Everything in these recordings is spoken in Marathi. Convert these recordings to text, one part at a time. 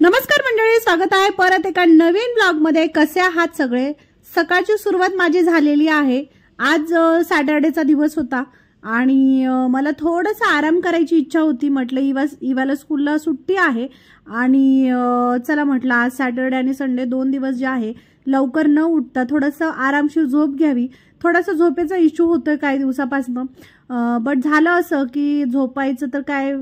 नमस्कार मंडळी, स्वागत आहे परत एका नवीन ब्लॉग मध्ये। कसे आहात सगळे? सकाळची सुरुवात माझी झालेली आहे। आज सॅटर्डेचा दिवस होता आणि मला थोडासा आराम करायची इच्छा होती। म्हटलं इवाला स्कूलला सुट्टी आहे आणि चला म्हटलं आज सॅटर्डे आणि संडे दोन दिवस जे आहे लवकर न उठता थोडंसं आरामशीर झोप घ्यावी। थोडासा झोपेचा इश्यू होतोय काही दिवसापासून, बट झालं असं की झोपायचं तर काय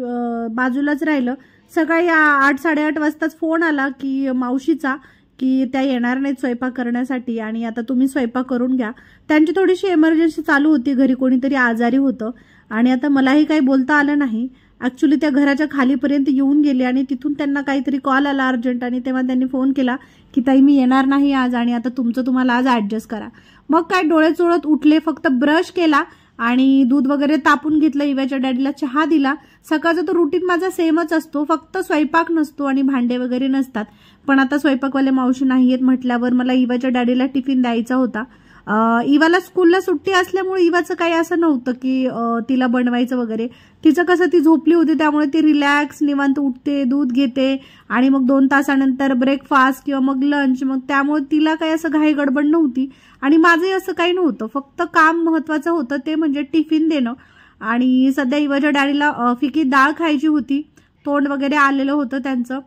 बाजूलाच राहिलं। सकाळी 8-8:30 वाजताच फोन आला की मावशीचा की त्या येणार नाहीत स्वयंपाक करण्यासाठी आणि आता तुम्ही स्वयंपाक करून घ्या। त्यांची थोडीशी इमर्जन्सी चालू होती, घरी कोणीतरी आजारी होतं आणि आता मलाही काही बोलता आलं नाही। ऍक्च्युली त्या घराच्या खालीपर्यंत येऊन गेले आणि तिथून त्यांना काहीतरी कॉल आला अर्जंट आणि तेव्हा त्यांनी फोन केला की ताई मी येणार नाही आज आणि आता तुमचं तुम्हाला आज ऍडजस्ट करा। मग काय डोळे चोळत उठले, फक्त ब्रश केला आणि दूध वगैरे तापून घेतलं, इव्याच्या डॅडीला चहा दिला। सकाळचा तो रुटीन माझा सेमच असतो, फक्त स्वयंपाक नसतो आणि भांडे वगैरे नसतात। पण आता स्वयंपाकवाले मावशी नाहीयेत म्हटल्यावर मला इव्याच्या डॅडीला टिफिन द्यायचा होता। इवाला स्कूलला सुट्टी असल्यामुळे इवाचं काही असं नव्हतं की तिला बनवायचं वगैरे। तिचं कसं ती झोपली होती त्यामुळे ती रिलॅक्स निवांत उठते, दूध घेते आणि मग 2 तासानंतर ब्रेकफास्ट किंवा मग लंच, मग त्यामुळे तिला काही असं घाई गडबड नव्हती आणि माझंही असं काही नव्हतं। फक्त काम महत्वाचं होतं ते म्हणजे टिफिन देणं। आणि सध्या इवाच्या डॅडीला फिकी डाळ खायची होती, तोंड वगैरे आलेलं होतं त्यांचं,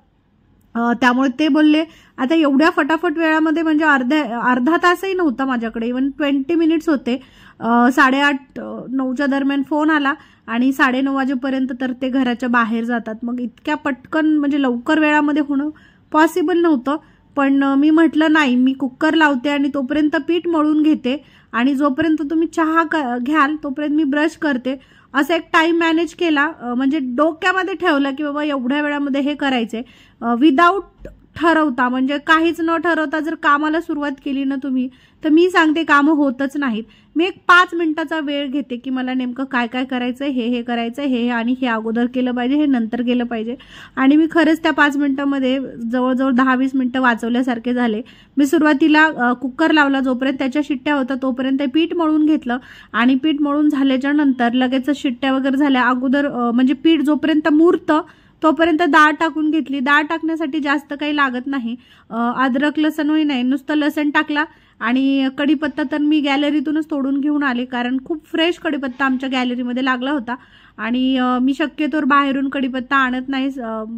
त्यामुळे ते बोलले आता एवढ्या फटाफट वेळामध्ये म्हणजे अर्धा तासही नव्हता माझ्याकडे, इव्हन 20 मिनिट्स होते। 8:30-9च्या दरम्यान फोन आला आणि 9:30 वाजेपर्यंत तर ते घराच्या बाहेर जातात। मग इतक्या पटकन म्हणजे लवकर वेळामध्ये होणं पॉसिबल नव्हतं, पण मी म्हटलं नाही, मी कुकर लावते आणि तोपर्यंत पीठ मळून घेते आणि जोपर्यंत तुम्ही चहा घ्याल तोपर्यंत मी ब्रश करते। असं एक टाइम मॅनेज केला, म्हणजे डोक्यामध्ये ठेवलं की बाबा एवढ्या वेळामध्ये हे करायचंय। विदाऊट ठरवता म्हणजे काहीच न ठरवता जर कामाला सुरुवात केली ना तुम्ही, तर मी सांगते कामं होतच नाहीत। मी एक 5 मिनिटाचा वेळ घेते की मला नेमकं काय काय करायचंय, हे करायचंय, हे आणि हे अगोदर केलं पाहिजे, हे नंतर केलं पाहिजे। आणि मी खरंच त्या 5 मिनिटांमध्ये जवळजवळ 10-20 मिनिटं वाचवल्यासारखे झाले। मी सुरुवातीला कुकर लावला, जोपर्यंत त्याच्या शिट्ट्या होत्या तोपर्यंत पीठ मळून घेतलं आणि पीठ मळून झाल्याच्या नंतर लगेच शिट्ट्या वगैरे झाल्या अगोदर म्हणजे पीठ जोपर्यंत मुरतं तोपर्यंत डाळ टाकून घेतली। डाळ टाकण्यासाठी जास्त काही लागत नाही, अद्रक लसणही नाही, नुसतं लसण टाकला आणि कढीपत्ता तर मी गॅलरीतूनच तोडून घेऊन आले, कारण खूप फ्रेश कढीपत्ता आमच्या गॅलरीमध्ये लागला होता आणि मी शक्यतोवर बाहेरून कढीपत्ता आणत नाही,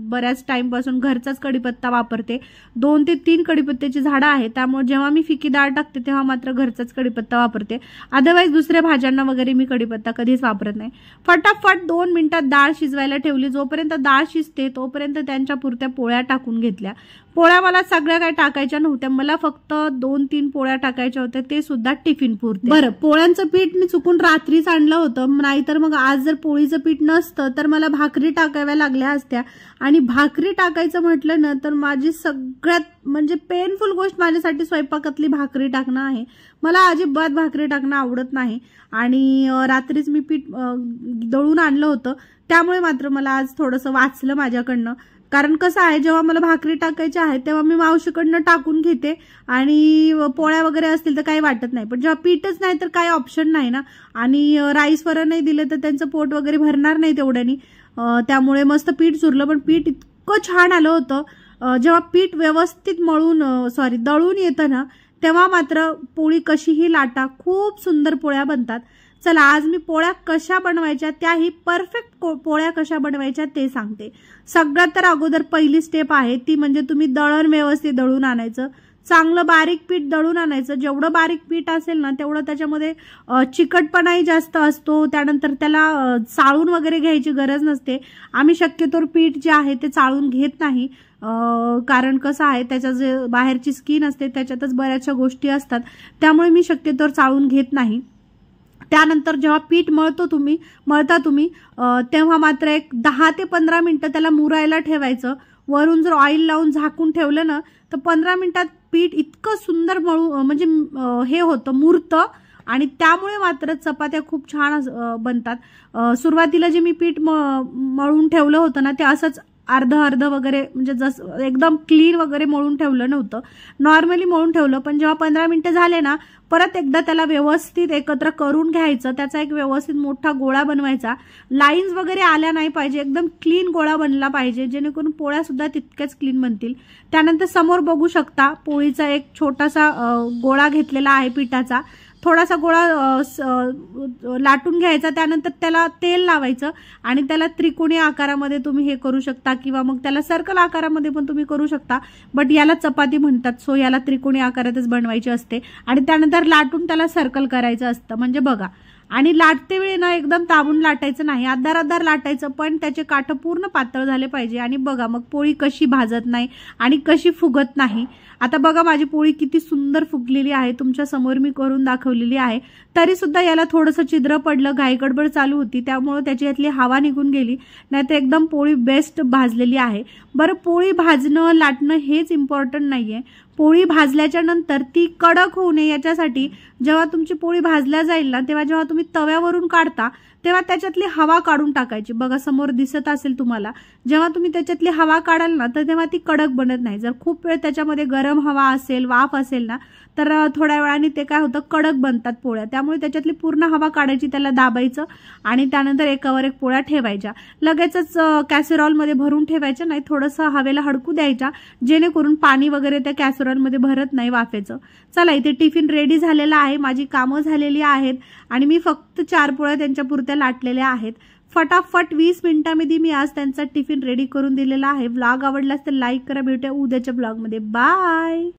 बऱ्याच टाइमपासून घरचाच कढीपत्ता वापरते। 2 ते 3 कढीपत्त्याची झाडं आहेत, त्यामुळे जेव्हा मी फिकी डाळ टाकते तेव्हा मात्र घरचाच कढीपत्ता वापरते। अदरवाईज दुसऱ्या भाज्यांना वगैरे मी कढीपत्ता कधीच वापरत नाही। फटाफट 2 मिनिटात डाळ शिजवायला ठेवली। जोपर्यंत डाळ शिजते तोपर्यंत त्यांच्या पुरत्या पोळ्या टाकून घेतल्या। पोळ्या मला सगळ्या काही टाकायच्या नव्हत्या, मला फक्त 2-3 पोळ्या टाकायच्या होत्या, ते सुद्धा टिफिन पुरते। बरं, पोळ्यांचं पीठ मी चुकून रात्रीच आणलं होतं, नाहीतर मग आज जर पोळीचं पीठ नसतं तर मला भाकरी टाकाव्या लागल्या असत्या। आणि भाकरी टाकायचं म्हटलं ना तर माझी सगळ्यात म्हणजे पेनफुल गोष्ट माझ्यासाठी स्वयंपाकातली भाकरी टाकणं आहे। मला अजिबात भाकरी टाकणं आवडत नाही आणि रात्रीच मी पीठ दळून आणलं होतं, त्यामुळे मात्र मला आज थोडंसं वाचलं माझ्याकडनं। कारण कसं आहे, जेव्हा मला भाकरी टाकायच्या आहेत तेव्हा मी मावशीकडनं टाकून घेते आणि पोळ्या वगैरे असतील तर काही वाटत नाही, पण जेव्हा पीठच नाही तर काही ऑप्शन नाही ना। आणि राईसवर नाही दिले तर त्यांचं पोट वगैरे भरणार नाही तेवढ्यानी, त्यामुळे मस्त पीठ चुरलं। पण पीठ इतकं छान आलं होतं, जेव्हा पीठ व्यवस्थित दळून येतं ना तेव्हा मात्र पोळी कशीही लाटा, खूप सुंदर पोळ्या बनतात। चला आज मी पोळ्या कशा बनवायच्या, त्याही परफेक्ट पोळ्या कशा बनवायच्या ते सांगते। सगळ्यात तर अगोदर पहिली स्टेप आहे ती म्हणजे तुम्ही दळण व्यवस्थित दळून आणायचं, चांगलं बारीक पीठ दळून आणायचं। जेवढं बारीक पीठ असेल ना तेवढं त्याच्यामध्ये चिकटपणाही जास्त असतो, त्यानंतर त्याला चाळून वगैरे घ्यायची गरज नसते। आम्ही शक्यतोवर पीठ जे आहे ते चाळून घेत नाही, कारण कसं आहे त्याच्या जे बाहेरची स्किन असते त्याच्यातच बऱ्याचशा गोष्टी असतात, त्यामुळे मी शक्यतोवर चाळून घेत नाही। त्यानंतर जेव्हा पीठ मळता तुम्ही तेव्हा मात्र एक 10 ते 15 मिनिटं त्याला मुरायला ठेवायचं। वरून जर ऑइल लावून झाकून ठेवलं ना तर 15 मिनिटात पीठ इतकं सुंदर म्हणजे हे होतं, मुरतं आणि त्यामुळे मात्र चपात्या खूप छान बनतात। सुरुवातीला जे मी पीठ मळून ठेवलं होतं ना ते असंच अर्ध अर्ध वगैरे म्हणजे जसं एकदम क्लीन वगैरे मळून ठेवलं नव्हतं, नॉर्मली मळून ठेवलं. पण जेव्हा 15 मिनिटं झाले ना, परत एकदा त्याला व्यवस्थित एकत्र करून घ्यायचं, त्याचा एक व्यवस्थित मोठा गोळा बनवायचा. लाईन्स वगैरे आल्या नाही पाहिजे, एकदम क्लीन गोळा बनला पाहिजे, जेणेकरून पोळ्या सुद्धा तितक्याच क्लीन बनतील. त्यानंतर समोर बघू शकता पोळीचा एक छोटासा गोळा घेतलेला आहे पिठाचा. थोडासा गोळा लाटून घ्यायचा, त्यानंतर त्याला तेल लावायचं आणि त्याला त्रिकोणी आकारामध्ये तुम्ही हे करू शकता, किंवा मग त्याला सर्कल आकारामध्ये पण तुम्ही करू शकता. बट याला चपाती म्हणतात, सो याला त्रिकोणी आकारातच बनवायची असते. आणि त्यानंतर लाटून त्याला सर्कल करायचं असतं. म्हणजे बघा, आणि लाटते वेळी ना एकदम दाबून लाटायचं नाही, आधार आधार लाटायचं, पण त्याचे काठ पूर्ण पातळ झाले पाहिजे. आणि बघा मग पोळी कशी भाजत नाही आणि कशी फुगत नाही. आता बघा माझी पोळी किती सुंदर फुगलेली आहे, तुमच्या समोर मी करून दाखवलेली आहे. तरी सुद्धा याला थोडंसं छिद्र पडलं, घाईगडबड चालू होती, त्यामुळे त्याची यातली हवा निघून गेली. नाहीतर एकदम पोळी बेस्ट भाजलेली आहे. बरं, पोळी भाजणं लाटणं हेच इम्पॉर्टंट नाहीये. पोळी भाजल्याच्या नंतर ती कडक होऊ नये याच्यासाठी जेव्हा तुमची पोळी भाजल्या जाईल ना, तेव्हा जेव्हा तुम्ही तव्यावरून काढता तेव्हा त्याच्यातली हवा काढून टाकायची. बघा समोर दिसत असेल तुम्हाला, जेव्हा तुम्ही त्याच्यातली हवा काढाल ना, तर तेव्हा ती कडक बनत नाही. जर खूप वेळ त्याच्यामध्ये गरम हवा असेल, वाफ असेल ना, तर थोड्या वेळाने ते काय होतं, कडक बनतात पोळ्या. त्यामुळे त्याच्यातली पूर्ण हवा काढायची, त्याला दाबायचं आणि त्यानंतर एकावर एक पोळ्या ठेवायच्या. लगेचच कॅसेरॉलमध्ये भरून ठेवायच्या नाही, थोडंसं हवेला हडकू द्यायच्या, जेणेकरून पाणी वगैरे त्या कॅसेरॉलमध्ये भरत नाही वाफेचं. चला, इथे टिफिन रेडी झालेला आहे, माझी कामं झालेली आहेत आणि मी फक्त 4 पोळ्या त्यांच्या पुरत्या लाटलेल्या आहेत. फटाफट 20 मिनिटांमध्ये मी आज त्यांचा टिफिन रेडी करून दिलेला आहे. व्लॉग आवडलास तर लाईक करा. भेटूया उद्याच्या ब्लॉगमध्ये. बाय.